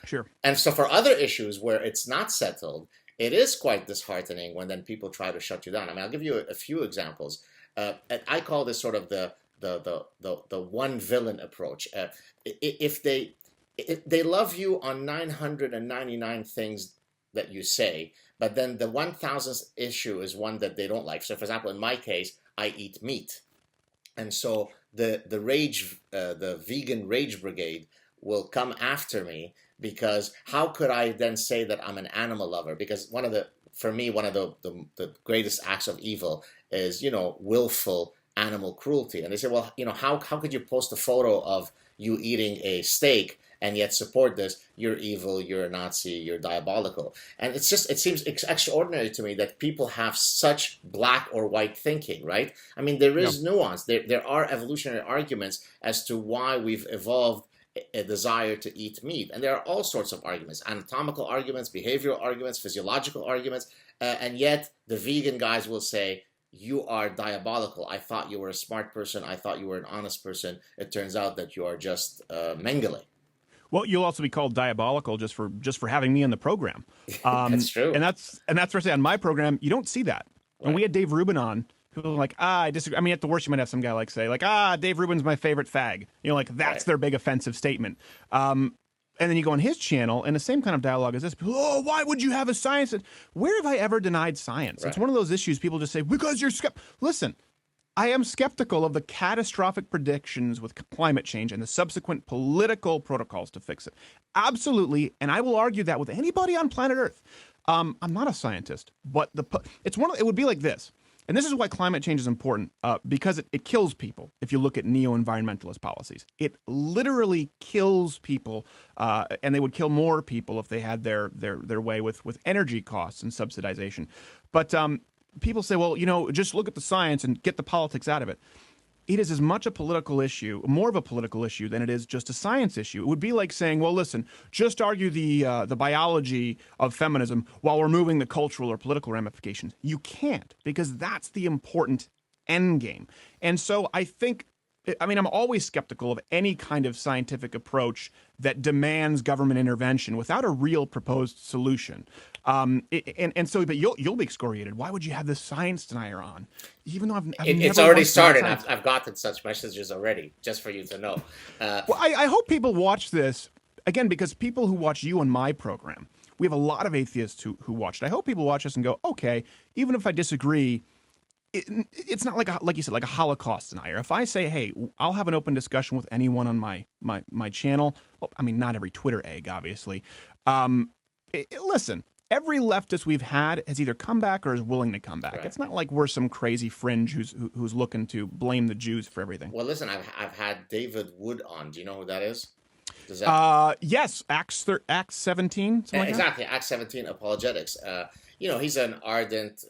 Sure. And so for other issues where it's not settled, it is quite disheartening when then people try to shut you down. I mean, I'll give you a few examples. I call this sort of the one villain approach. If they love you on 999 things that you say, but then the 1000th issue is one that they don't like. So, for example, in my case, I eat meat, and so the vegan rage brigade will come after me because how could I then say that I'm an animal lover? Because for me, one of the greatest acts of evil is willful animal cruelty. And they say, well, how could you post a photo of you eating a steak and yet support this? You're evil, you're a Nazi, you're diabolical. And it seems extraordinary to me that people have such black or white thinking, right? I mean, there is nuance. There are evolutionary arguments as to why we've evolved a desire to eat meat. And there are all sorts of arguments, anatomical arguments, behavioral arguments, physiological arguments. And yet the vegan guys will say, you are diabolical. I thought you were a smart person. I thought you were an honest person. It turns out that you are just Mengele. Well, you'll also be called diabolical just for having me on the program. That's true. And that's where I say on my program, you don't see that. When Right. we had Dave Rubin on, people were like, I disagree. I mean, at the worst, you might have some guy like say, like, Dave Rubin's my favorite fag. Like that's Right. their big offensive statement. And then you go on his channel, and the same kind of dialogue as this. Oh, why would you have a science? Where have I ever denied science? Right. It's one of those issues people just say, because you're Listen, I am skeptical of the catastrophic predictions with climate change and the subsequent political protocols to fix it. Absolutely, and I will argue that with anybody on planet Earth. I'm not a scientist, but it would be like this. And this is why climate change is important, because it kills people. If you look at neo-environmentalist policies, it literally kills people, and they would kill more people if they had their way with energy costs and subsidization. But people say, well, just look at the science and get the politics out of it. It is as much a political issue, more of a political issue than it is just a science issue. It would be like saying, well, listen, just argue the biology of feminism while removing the cultural or political ramifications. You can't, because that's the important end game. And so I think I mean, I'm always skeptical of any kind of scientific approach that demands government intervention without a real proposed solution. But you'll be excoriated. Why would you have this science denier on, even though I've It's never already once denied started. science? I've gotten such messages already, just for you to know. Well, I hope people watch this again, because people who watch you and my program, we have a lot of atheists who watch it. I hope people watch this and go, okay, even if I disagree, it's not like you said, like a Holocaust denier. If I say, hey, I'll have an open discussion with anyone on my channel. Well, I mean, not every Twitter egg, obviously. Listen, every leftist we've had has either come back or is willing to come back. Right. It's not like we're some crazy fringe who's looking to blame the Jews for everything. Well, listen, I've had David Wood on. Do you know who that is? Does that? Yes, Acts 17. Like Exactly, Acts 17 apologetics. He's an ardent,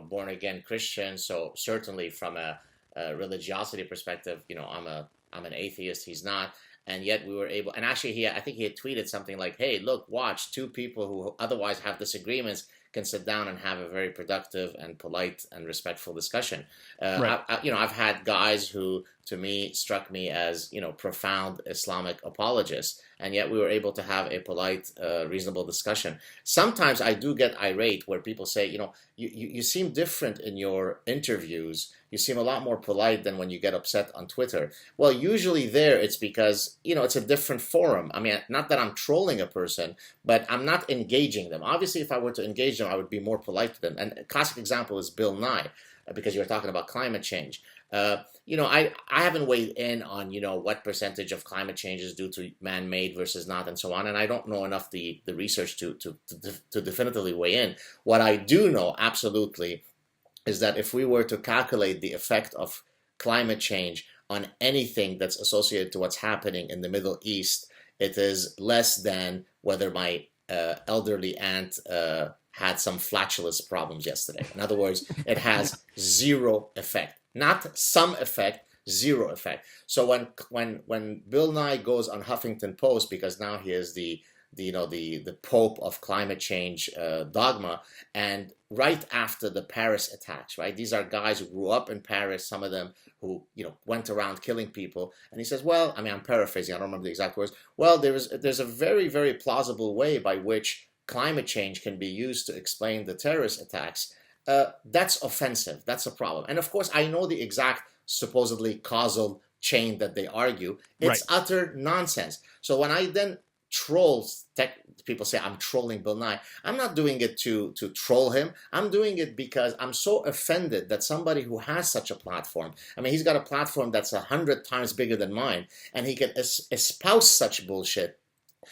born again Christian. So certainly from a religiosity perspective, I'm an atheist. He's not, and yet we were able. And actually, I think he had tweeted something like, "Hey, look, watch, two people who otherwise have disagreements can sit down and have a very productive and polite and respectful discussion." Right. I've had guys who, to me, struck me as profound Islamic apologists, and yet we were able to have a polite, reasonable discussion. Sometimes I do get irate where people say, you seem different in your interviews. You seem a lot more polite than when you get upset on Twitter. Well, usually there it's because, it's a different forum. I mean, not that I'm trolling a person, but I'm not engaging them. Obviously, if I were to engage them, I would be more polite to them. And a classic example is Bill Nye, because you were talking about climate change. I haven't weighed in on, what percentage of climate change is due to man-made versus not and so on. And I don't know enough the research to definitively weigh in. What I do know absolutely is that if we were to calculate the effect of climate change on anything that's associated to what's happening in the Middle East, it is less than whether my elderly aunt had some flatulence problems yesterday. In other words, it has zero effect. Not some effect, zero effect. So when Bill Nye goes on Huffington Post, because now he is the Pope of climate change dogma, and right after the Paris attacks, right? These are guys who grew up in Paris, some of them who went around killing people, and he says, well, I mean, I'm paraphrasing, I don't remember the exact words. Well, there's a very, very plausible way by which climate change can be used to explain the terrorist attacks. That's offensive. That's a problem. And of course, I know the exact supposedly causal chain that they argue. It's Right. utter nonsense. So when I then people say I'm trolling Bill Nye, I'm not doing it to troll him. I'm doing it because I'm so offended that somebody who has such a platform, I mean, he's got a platform that's 100 times bigger than mine, and he can espouse such bullshit,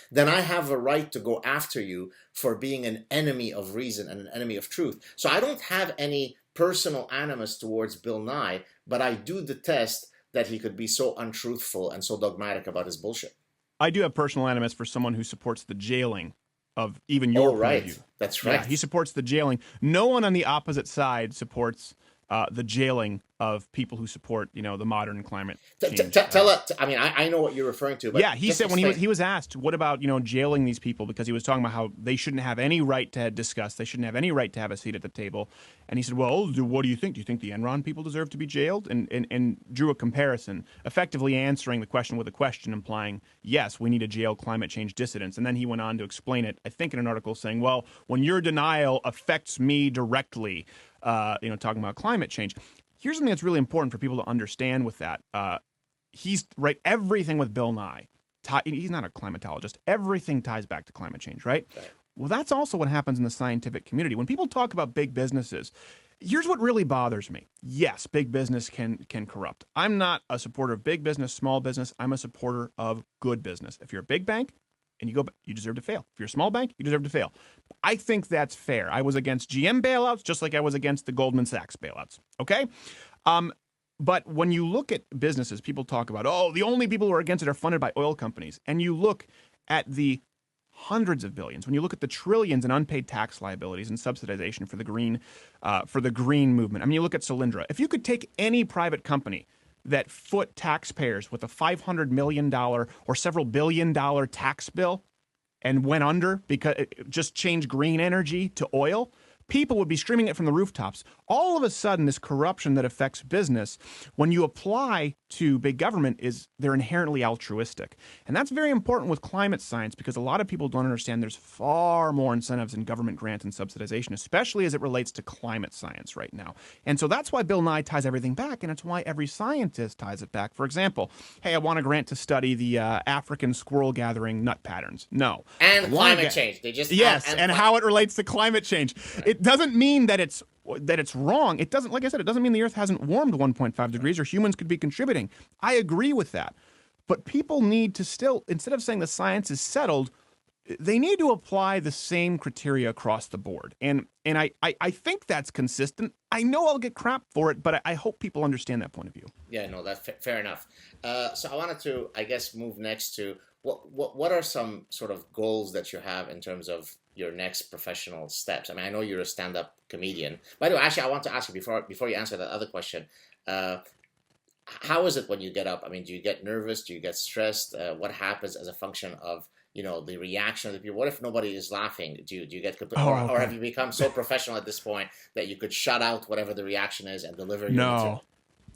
then I have a right to go after you for being an enemy of reason and an enemy of truth. So I don't have any personal animus towards Bill Nye, but I do detest that he could be so untruthful and so dogmatic about his bullshit. I do have personal animus for someone who supports the jailing of even your point of view. That's right. Yeah, he supports the jailing. No one on the opposite side supports the jailing of people who support, the modern climate change. I mean, I know what you're referring to. But yeah, he said when he was asked, what about, jailing these people? Because he was talking about how they shouldn't have any right to discuss. They shouldn't have any right to have a seat at the table. And he said, well, what do you think? Do you think the Enron people deserve to be jailed? And drew a comparison, effectively answering the question with a question, implying, yes, we need to jail climate change dissidents. And then he went on to explain it, I think in an article saying, well, when your denial affects me directly, talking about climate change. Here's something that's really important for people to understand with that. He's right. Everything with Bill Nye, he's not a climatologist. Everything ties back to climate change, right? Well, that's also what happens in the scientific community. When people talk about big businesses, here's what really bothers me. Yes, big business can corrupt. I'm not a supporter of big business, small business. I'm a supporter of good business. If you're a big bank, and you deserve to fail. If you're a small bank, you deserve to fail. I think that's fair. I was against GM bailouts, just like I was against the Goldman Sachs bailouts. Okay? But when you look at businesses, people talk about, the only people who are against it are funded by oil companies. And you look at the hundreds of billions, when you look at the trillions in unpaid tax liabilities and subsidization for the green movement. I mean, you look at Solyndra. If you could take any private company that foot taxpayers with a $500 million or several billion-dollar tax bill and went under because it just changed green energy to oil, people would be screaming it from the rooftops. All of a sudden, this corruption that affects business, when you apply to big government, they're inherently altruistic. And that's very important with climate science because a lot of people don't understand there's far more incentives in government grant and subsidization, especially as it relates to climate science right now. And so that's why Bill Nye ties everything back, and it's why every scientist ties it back. For example, hey, I want a grant to study the African squirrel gathering nut patterns. No. And climate change. They just and how it relates to climate change. It doesn't mean that it's wrong. It doesn't, like I said, it doesn't mean the Earth hasn't warmed 1.5 degrees or humans could be contributing. I agree with that. But people need to still, instead of saying the science is settled, they need to apply the same criteria across the board. And I think that's consistent. I know I'll get crap for it, but I hope people understand that point of view. Yeah, no, that's fair enough. So I wanted to, I guess, move next to what are some sort of goals that you have in terms of your next professional steps? I mean, I know you're a stand-up comedian. By the way, actually, I want to ask you before you answer that other question. How is it when you get up? I mean, do you get nervous? Do you get stressed? What happens as a function of the reaction of the people? What if nobody is laughing? Do you get or have you become so professional at this point that you could shut out whatever the reaction is and deliver your material?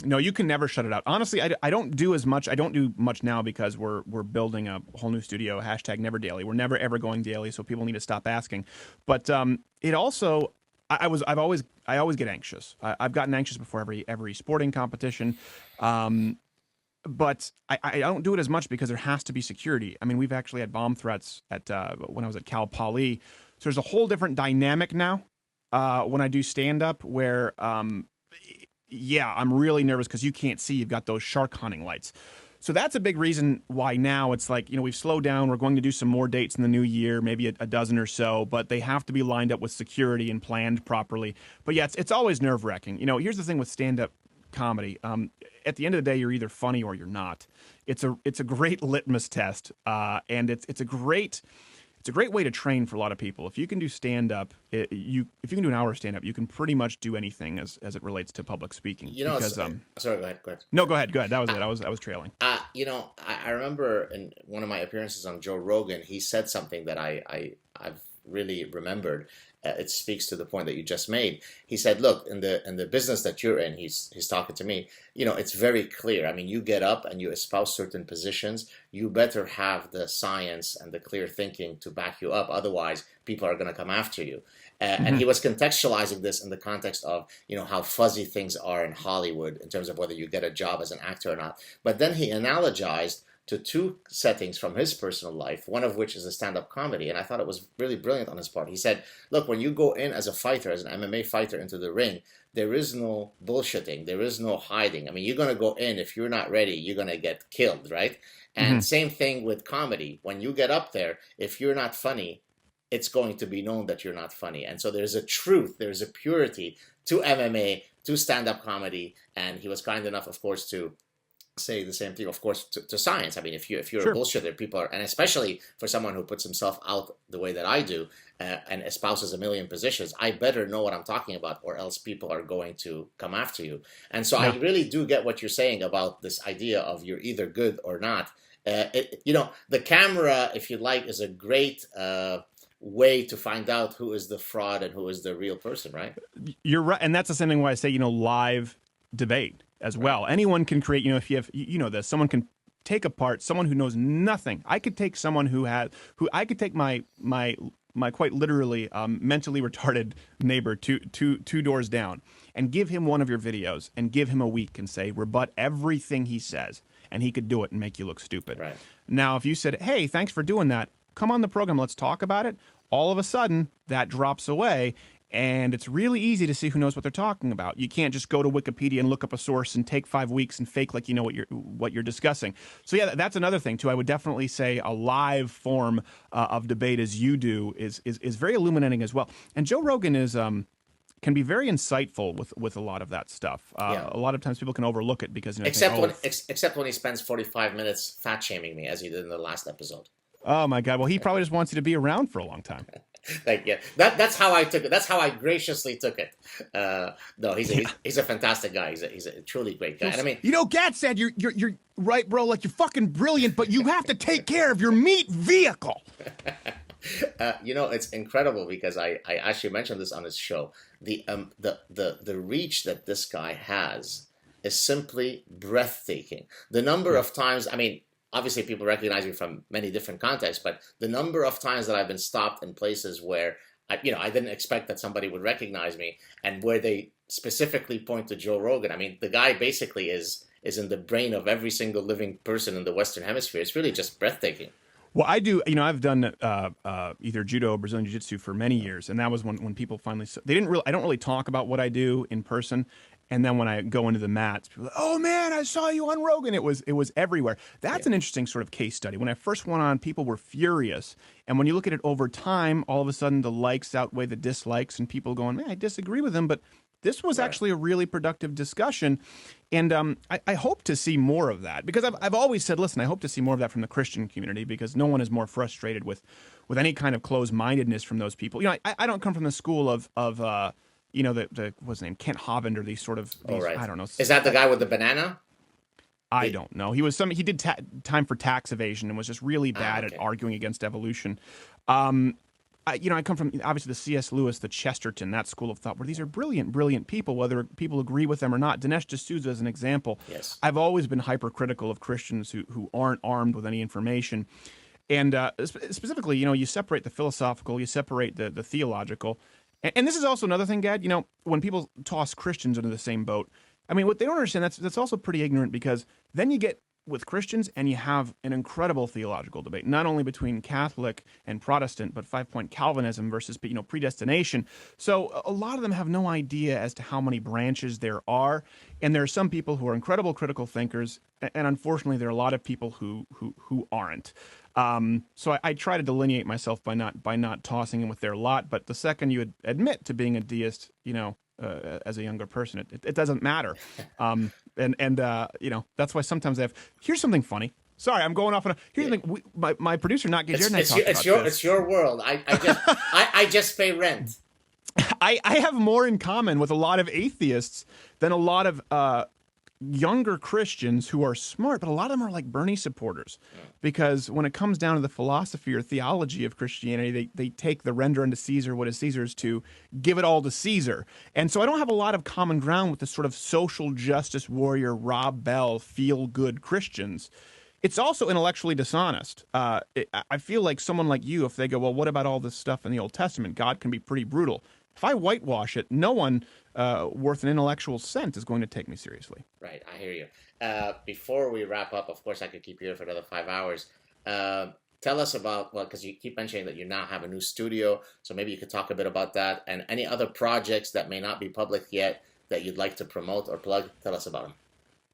No, you can never shut it out. Honestly, I don't do as much. I don't do much now because we're building a whole new studio. #NeverDaily. We're never ever going daily, so people need to stop asking. But it also, I always get anxious. I've gotten anxious before every sporting competition. But I don't do it as much because there has to be security. I mean, we've actually had bomb threats at when I was at Cal Poly. So there's a whole different dynamic now when I do stand-up where, I'm really nervous because you can't see. You've got those shark hunting lights. So that's a big reason why now it's like, we've slowed down. We're going to do some more dates in the new year, maybe a dozen or so, but they have to be lined up with security and planned properly. But yeah, it's always nerve-wracking. Here's the thing with stand-up comedy. At the end of the day, you're either funny or you're not. It's a great litmus test, and it's a great way to train for a lot of people. If you can do stand up, if you can do an hour stand up, you can pretty much do anything as it relates to public speaking. Sorry, go ahead. No, go ahead. That was it. I was trailing. I remember in one of my appearances on Joe Rogan, he said something that I've really remembered. It speaks to the point that you just made. He said, "Look, in the business that you're in," he's talking to me. It's very clear. I mean, you get up and you espouse certain positions. You better have the science and the clear thinking to back you up. Otherwise, people are going to come after you. And he was contextualizing this in the context of how fuzzy things are in Hollywood in terms of whether you get a job as an actor or not. But then he analogized to two settings from his personal life, one of which is a stand-up comedy. And I thought it was really brilliant on his part. He said, look, when you go in as a fighter, as an MMA fighter into the ring, there is no bullshitting. There is no hiding. I mean, you're going to go in. If you're not ready, you're going to get killed, right? And same thing with comedy. When you get up there, if you're not funny, it's going to be known that you're not funny. And so there's a truth, there's a purity to MMA, to stand-up comedy. And he was kind enough, of course, to say the same thing, of course, to science. I mean, if you're sure. a bullshitter, people are, and especially for someone who puts himself out the way that I do and espouses a million positions, I better know what I'm talking about, or else people are going to come after you. And so I really do get what you're saying about this idea of you're either good or not. The camera, if you like, is a great way to find out who is the fraud and who is the real person, right? You're right, and that's the same thing why I say live debate as well. Anyone can create, if you have, this, someone can take apart someone who knows nothing. I could take someone who I could take my quite literally mentally retarded neighbor two doors down and give him one of your videos and give him a week and say, rebut everything he says, and he could do it and make you look stupid. Right. Now, if you said, hey, thanks for doing that, come on the program, let's talk about it, all of a sudden that drops away. And it's really easy to see who knows what they're talking about. You can't just go to Wikipedia and look up a source and take 5 weeks and fake like you know what you're discussing. So yeah, that's another thing too. I would definitely say a live form of debate as you do is very illuminating as well. And Joe Rogan can be very insightful with a lot of that stuff. A lot of times people can overlook it because except when he spends 45 minutes fat shaming me as he did in the last episode. Oh my God! Well, he probably just wants you to be around for a long time. Like, yeah, that's how I took it. That's how I graciously took it. No, he's a fantastic guy. He's a truly great guy. And I mean, Gat said you're right, bro. Like, you're fucking brilliant, but you have to take care of your meat vehicle. It's incredible because I actually mentioned this on his show. The reach that this guy has is simply breathtaking. The number Yeah. of times, I mean, obviously people recognize me from many different contexts, but the number of times that I've been stopped in places where I didn't expect that somebody would recognize me, and where they specifically point to Joe Rogan. I mean, the guy basically is in the brain of every single living person in the Western Hemisphere. It's really just breathtaking. Well, I do. I've done either judo or Brazilian jiu-jitsu for many years, and that was when people finally they didn't really. I don't really talk about what I do in person, and then when I go into the mats, people are like, "Oh man, I saw you on Rogan." It was everywhere. That's Yeah. an interesting sort of case study. When I first went on, people were furious, and when you look at it over time, all of a sudden the likes outweigh the dislikes, and people going, "Man, I disagree with him," but this was Right. actually a really productive discussion, and I hope to see more of that because I've always said, listen, I hope to see more of that from the Christian community because no one is more frustrated with any kind of closed mindedness from those people. I don't come from the school of the what's his name, Kent Hovind, or these sort of All these, right. I don't know. Is that the guy with the banana? I Did, don't know. He did time for tax evasion and was just really bad at okay. arguing against evolution. Um, I come from obviously the C.S. Lewis, the Chesterton, that school of thought, where these are brilliant, brilliant people, whether people agree with them or not. Dinesh D'Souza is an example. Yes. I've always been hypercritical of Christians who aren't armed with any information. And specifically, you separate the philosophical, you separate the theological. And this is also another thing, Gad, when people toss Christians into the same boat, I mean, what they don't understand, that's also pretty ignorant because then you get with Christians and you have an incredible theological debate, not only between Catholic and Protestant, but 5-point Calvinism versus, predestination. So a lot of them have no idea as to how many branches there are. And there are some people who are incredible critical thinkers. And unfortunately, there are a lot of people who aren't. So I try to delineate myself by not tossing in with their lot. But the second you admit to being a deist, as a younger person, it doesn't matter. That's why sometimes I have. Here's something funny. Sorry, I'm going off on a. Here's the thing. My producer, not Gajer, and I talked about this. It's your world. I just pay rent. I have more in common with a lot of atheists than a lot of younger Christians who are smart, but a lot of them are like Bernie supporters. Because when it comes down to the philosophy or theology of Christianity, they take the render unto Caesar what is Caesar's to give it all to Caesar. And so I don't have a lot of common ground with the sort of social justice warrior, Rob Bell, feel-good Christians. It's also intellectually dishonest. I feel like someone like you, if they go, well, what about all this stuff in the Old Testament? God can be pretty brutal. If I whitewash it, no one worth an intellectual cent is going to take me seriously. Right, I hear you. Before we wrap up, of course, I could keep you here for another 5 hours. Tell us about, well, because you keep mentioning that you now have a new studio, so maybe you could talk a bit about that and any other projects that may not be public yet that you'd like to promote or plug. Tell us about them.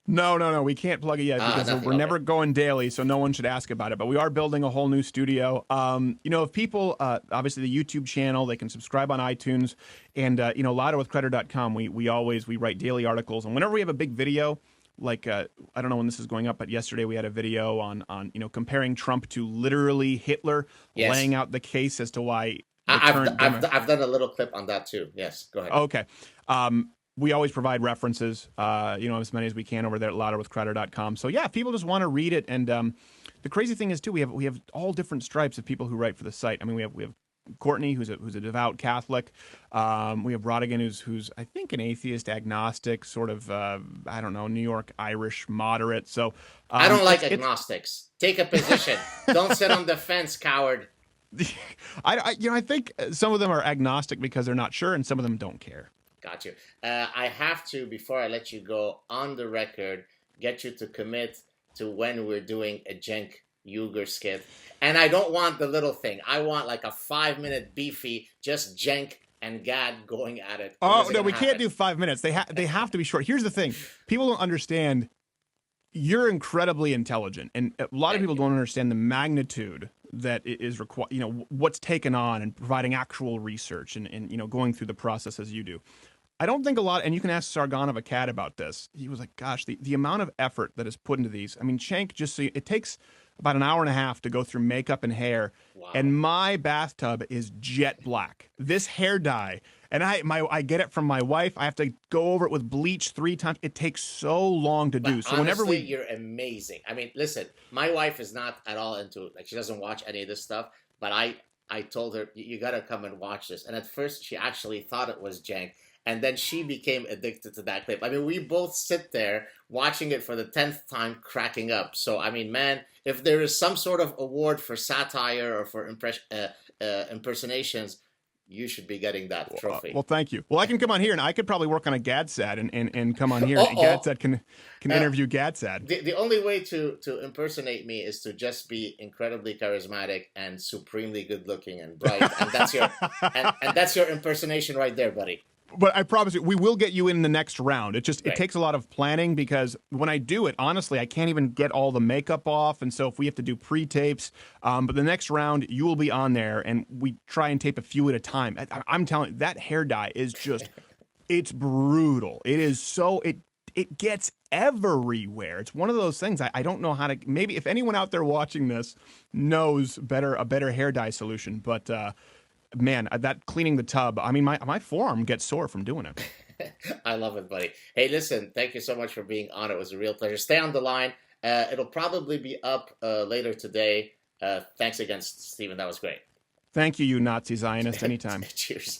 No, we can't plug it yet because Nothing. we're Okay. never going daily, so no one should ask about it. But we are building a whole new studio. If people, obviously the YouTube channel, they can subscribe on iTunes, and louderwithcreditor.com. We write daily articles, and whenever we have a big video, like I don't know when this is going up, but yesterday we had a video on comparing Trump to literally Hitler, Yes. laying out the case as to why the I've, current I've done a little clip on that too. Yes, go ahead. Okay. We always provide references, as many as we can over there at louderwithcrowder.com. So yeah, if people just want to read it, and the crazy thing is too, we have all different stripes of people who write for the site. I mean, we have Courtney, who's a devout Catholic. We have Rodigan, who's I think an atheist, agnostic, sort of I don't know, New York Irish moderate. So I don't like agnostics. Take a position. Don't sit on the fence, coward. I think some of them are agnostic because they're not sure, and some of them don't care. Got you. I have to, before I let you go, on the record, get you to commit to when we're doing a Cenk Uygur skit. And I don't want the little thing. I want like a 5-minute beefy, just Cenk and Gad going at it. Oh, no, we can't do 5 minutes. They have to be short. Here's the thing. People don't understand you're incredibly intelligent. And a lot of people don't understand the magnitude that is required, what's taken on and providing actual research and going through the process as you do. I don't think a lot, and you can ask Sargon of Akkad about this. He was like, gosh, the amount of effort that is put into these. I mean, Cenk, it takes about an hour and a half to go through makeup and hair. Wow. And my bathtub is jet black. This hair dye, and I get it from my wife. I have to go over it with bleach 3 times. It takes so long to do. So honestly, you're amazing. I mean, listen, my wife is not at all into, like, she doesn't watch any of this stuff, but I I told her, you got to come and watch this. And at first, she actually thought it was jank. And then she became addicted to that clip. I mean, we both sit there watching it for the 10th time, cracking up. So, I mean, man, if there is some sort of award for satire or for impersonations, you should be getting that trophy. Well, thank you. Well, I can come on here, and I could probably work on a GADSAD and come on here. Uh-oh. GADSAD can interview GADSAD. The only way to impersonate me is to just be incredibly charismatic and supremely good looking and bright, and that's your and that's your impersonation right there, buddy. But I promise you, we will get you in the next round. It Right. takes a lot of planning, because when I do it, honestly, I can't even get all the makeup off. And so if we have to do pre-tapes, but the next round, you will be on there, and we try and tape a few at a time. I'm telling you, that hair dye is just, it's brutal. It is so, it gets everywhere. It's one of those things I don't know how to, maybe if anyone out there watching this knows a better hair dye solution, but man, that cleaning the tub, I mean, my forearm gets sore from doing it. I love it, buddy. Hey, listen, thank you so much for being on. It was a real pleasure. Stay on the line. It'll probably be up later today. Thanks again, Stephen. That was great. Thank you, you Nazi Zionist. Anytime. Cheers.